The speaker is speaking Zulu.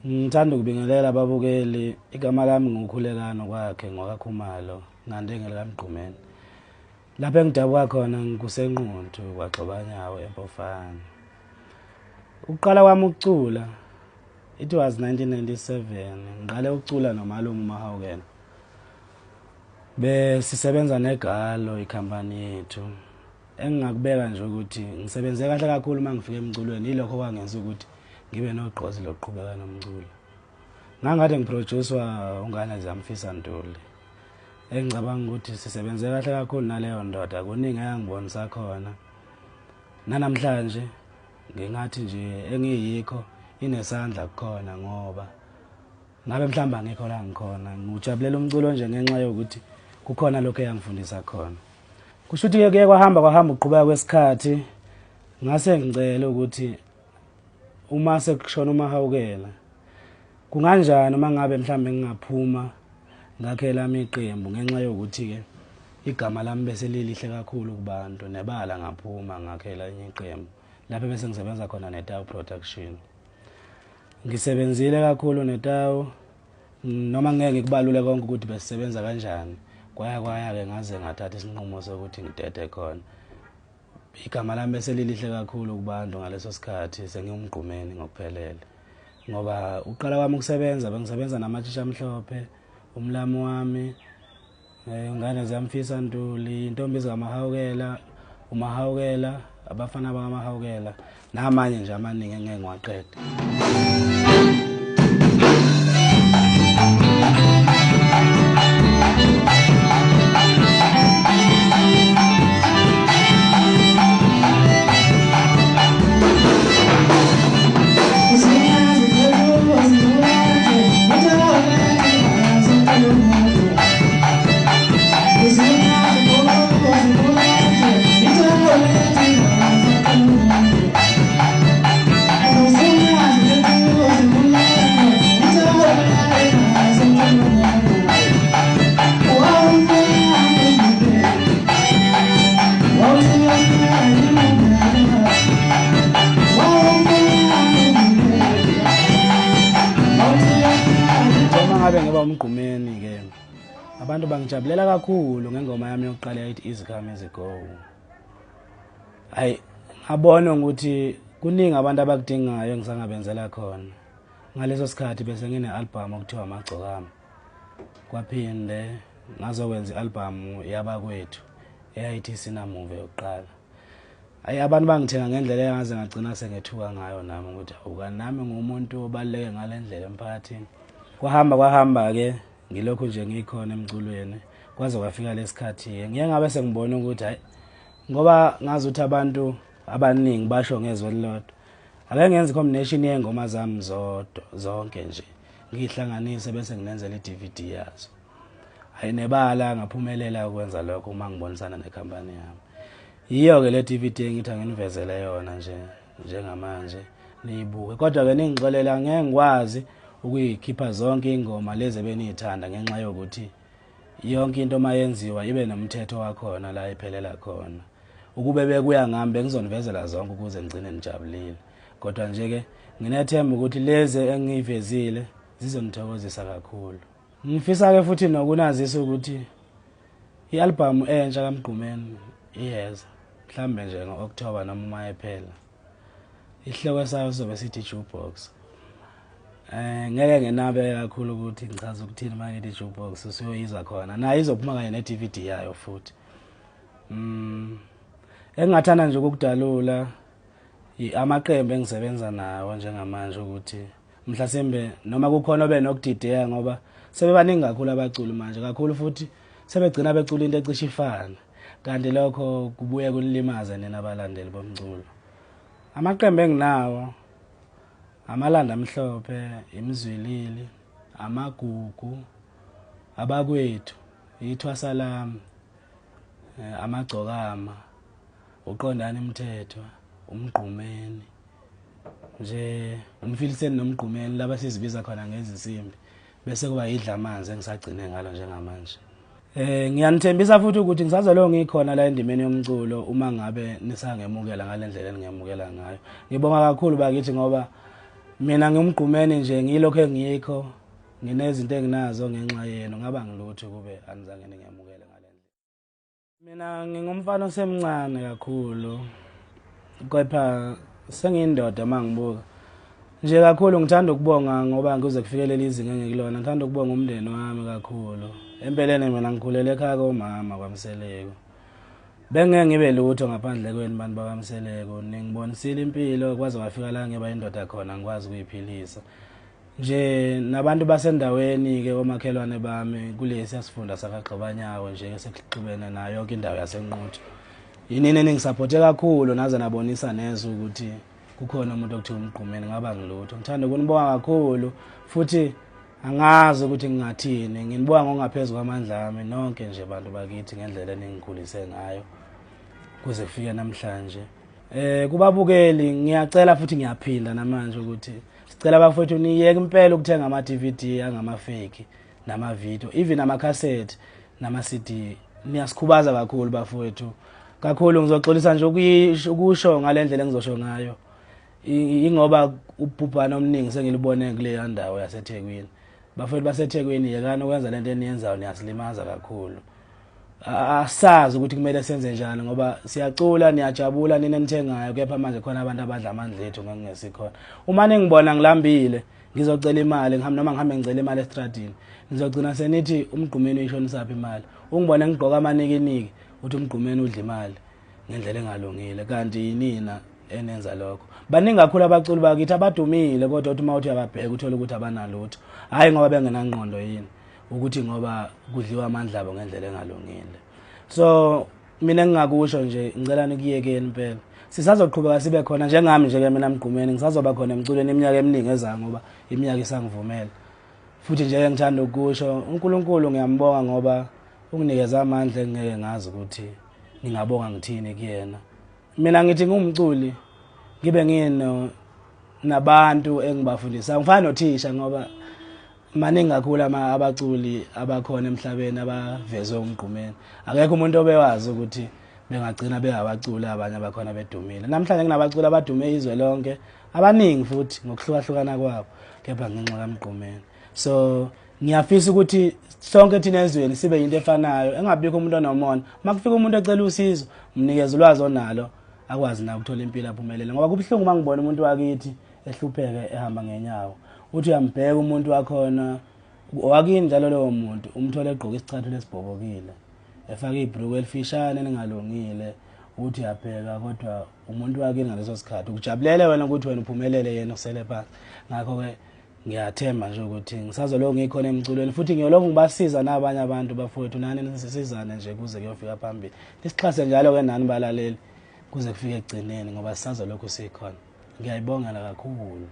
Ngithanda ukubingelela ababukeli igama lami ngukhulekano kwakhe ngokaKhumalo ngandengele kaMgqumeni. Lapha engidabuka khona ngikusenquthu kwaXobanyawo eMpofana. Ukuqala kwami ukucula it was 1997 ngiqale ukucula nomalume uMahawukena. Besisebenza neGalo ikhampani yethu. Engingakubeka nje ukuthi ngisebenze kahle kakhulu mangifika emculweni yilokho kwangenza ukuthi ngibe nogqozi lokuqhubeka nomculo. Ngangade ngiproducewa ungane Zamfisa Ntuli. Engicabanga ukuthi sisebenze kahle kakhulu naleyo ndoda kuningi engangibonisa khona. Nanamhlanje ngingathi nje engiyikho inesandla kukhona ngoba ngabe mhlamba ngikho la ngikhona ngijabulela umculo nje ngenxa yokuthi kukhona lokho eyangifundisa khona. Kusho ukuthi kuye kwahamba ukuqhubeka kwesikhathi ngase ngicela ukuthi uma sekushona uMahawukena kunganjani uma ngabe mhlambe ngingaphuma ngakhela iqembu ngenxa yokuthi ke igama lami bese lilihle kakhulu kubantu nebala ngaphuma ngakhela iqembu lapha bese ngisebenza khona neTau Production. Ngisebenzile kakhulu neTau noma ngeke ngikubalule konke ukuthi besisebenza kanjani kwaya ke ngaze ngathatha isinqumo sokuthi ngidede khona. Igama lami bese lilihle kakhulu kubantu ngaleso sikhathi sengiyumgqumeni ngokuphelele ngoba uqala kwami ukusebenza bengisebenza namathisha amhlophe umlami wami ungane Zamfisa Ntuli intombi zikaMahawukela uMahawukela abafana bakaMahawukela namanye nje amaningi engeke ngiwaqede. Ngabe ngiba umgqumeni ke abantu bangijabulela kakhulu ngengoma yami yokuqala ethi Easy Come Easy Go. Ngabona ukuthi kuningi abantu abakudingayo engisangabenzela khona ngaleso sikhathi bese ngine-album okuthiwa Amagcokama. Kwaphinde ngazokwenza i-album yabakwethu eyayithi Sinamuve yokuqala. Abantu bangithenga ngendlela engaze ngagcina sengethuka ngayo nami ukuthi awukani nami ngumuntu obaleke ngalendlela emphakathini. Kwahamba ke ngilokho nje ngikhona emculweni kwaze kwafika lesikhathi ngiye ngabe sengibona ukuthi hayi ngoba ngazi ukuthi abantu abaningi basho ngezwe lilodwa ake ngenze combination yengoma zami zonke nje ngihlanganise bese nginenzela iDVD yazo. Nebala ngaphumelela ukwenza lokho uma ngibonisana nekhampani yami. Yiyo ke le DVD engithi anginivezele yona nje njengamanje niyibuke kodwa ke ningixolela ngeke ngikwazi ukuyikhipha zonke ingoma lezi beniyithanda ngenxa yokuthi yonke into mayenziwa ibe nomthetho wakhona la iphelela khona. Ukube bekuya ngami bengizonivezela zonke ukuze ngicine nijabulile. Kodwa nje ke nginethemba ukuthi lezi engiyivezile zizonithokozisa kakhulu. Ngifisa ke futhi nokunazisa ukuthi i-album entsha kaMgqumeni iyeza mhlambe nje ngo-October noma uma ephela. Isihloko sayo sobe sithi Jukebox. Ngeke ngenabe kakhulu ukuthi ngichaza ukuthini manje ithi Jukebox usiyoyiza khona nayo izophuma kanye ne-DVD yayo futhi. Engingathanda nje ukukudalula amaqembu engisebenza nawo njengamanje ukuthi mhlasimbe noma kukhona benokudideka ngoba sebebaningi kakhulu abaculi manje kakhulu futhi sebegcina becula into ecishe ifana kanti lokho kubuye kunilimaze nina abalandeli bomculo. Amaqembu enginawo Amalanda Amhlophe, Imizwilili, Amagugu, Abakwethu, Ithwasa Lami, Amagcokama, Uqondana Imthethwa, Umgqumeni. Nje umfiliseni nomgqumeni laba sizibiza khona ngezisimbi bese kuba yidla amanzi engisagcine ngalo njengamanje. Ngiyanithembisa futhi ukuthi ngisazolo ngikhona la endimeni yomculo uma ngabe nisangemukela ngalendlela eningemukela ngayo. Ngibonga kakhulu bakithi ngoba mina ngimgqumeni nje ngilokho engiyikho nginezinto enginazo ngenxa yenu ngaba ngilutho kube anizange ningemukele ngalendlela. Mina ngingumfana osemncane kakhulu kepha sengiyindoda mangibuka. Nje kakhulu ngithanda ukubonga ngoba ngize kufikele izinga engikulona. Ngithanda ukubonga umndeni wami kakhulu. Empeleni mina ngikhulele ekhaya komama kwaMseleko. Bengeke ngibe lutho ngaphandle kwenu bantu bakwaMseleko. Ningibonisile impilo kwaze kwafika la ngiba indoda khona ngikwazi ukuyiphilisa. Nje nabantu basendaweni ke omakhelwane bami kulesi yasifunda sakaGqibanyawo nje esekuxubene nayo yonke indawo yaseNquthu. Yinini ningisupporte kakhulu naze nabonisa nezwe ukuthi kukhona umuntu okuthiwa umgqumeni ngaba ngilutho. Ngithanda ukunibonga kakhulu futhi angazi ukuthi ngingathini. Nginibonga ngokungaphezulu kwamandla ami nonke nje bantu bakithi ngendlela eningikhulise ngayo kuze kufike namhlanje. Kubabukeli ngiyacela futhi ngiyaphinda namanje ukuthi sicela bafowethu niyeke impela ukuthenga ama-DVD angama-fake nama-video even ama-cassette nama-CD. Niyasikhubaza kakhulu bafowethu. Kakhulu ngizoxolisa nje ukusho ngalendlela engizosho ngayo. Ingoba ubhubhane omningi sengilibone kule ndawo yaseThekwini. Bafowethu baseThekwini yekani ukwenza lento eniyenzayo niyasilimaza kakhulu. Asazi ukuthi kumele senze njani ngoba siyacula niyajabula nina nithengayo kepha manje khona abantu abadla amandla ethu ngengesikhona. Uma ningibona ngilambile ngizocela imali noma ngihambe ngicela imali estradini ngizogcina senithi umgqumeni uyishonisaphi imali. Ungibone ngigqoka amanikiniki uthi umgqumeni udla imali ngendlela engalungile kanti yinina enenza lokho. Baningi kakhulu abaculi bakithi abadumile kodwa uthi uma uthi uyababheka uthola ukuthi abanalutho. Hayi ngoba bengenangqondo yini ukuthi ngoba kudliwa amandla abo ngendlela engalungile. So mina engingakusho nje ngicela nikuyekeni impela. Sisazoqhubeka sibe khona njengami nje ke mina mgqumeni ngisazoba khona emculweni iminyaka eminingi ezayo ngoba iminyaka isangivumela. Futhi nje ngithanda ukusho uNkulunkulu ngiyambonga ngoba unginikeza amandla engeke ngazi ukuthi ngingabonga ngithini kuyena. Mina ngithi ngumculi ngibe ngino nabantu engibafundisa. Ngifana nothisha ngoba maningi kakhulu abaculi abakhona emhlabeni abavezwe umgqumeni. Akekho umuntu obewazi ukuthi bengagcina bengabaculi abanye abakhona bedumile. Namhlanje kunabaculi abadume izwe lonke abaningi futhi ngokuhlukahlukana kwabo kepha ngenxa kaMgqumeni. So ngiyafisa ukuthi sonke thina ezweni sibe into efanayo engabikho umuntu onomona. Makufika umuntu ecela usizo umnikeze ulwazi onalo akwazi na ukuthola impilo aphumelele ngoba kubhlungu mangibona umuntu wakithi ehlupheke ehamba ngenyawo. Uthi uyambheka umuntu wakhona wakini njalo lowo muntu umthola egqoka isicathulo esibhobokile efaka ibhruku elifishane elingalungile uthi uyabheka kodwa umuntu wakini ngaleso sikhathi ukujabulele wena ukuthi wena uphumelele yena usele phansi. Ngakho ke ngiyathemba nje ukuthi ngisazoloku ngikhona emculweni futhi ngiyoloku ngibasiza nabanye abantu bafowethu nani nisizane nje kuze kuyofika phambili. Isixhase njalo ke nani balaleli kuze kufike egcineni ngoba sisazoloku sikhona. Ngiyayibongela kakhulu.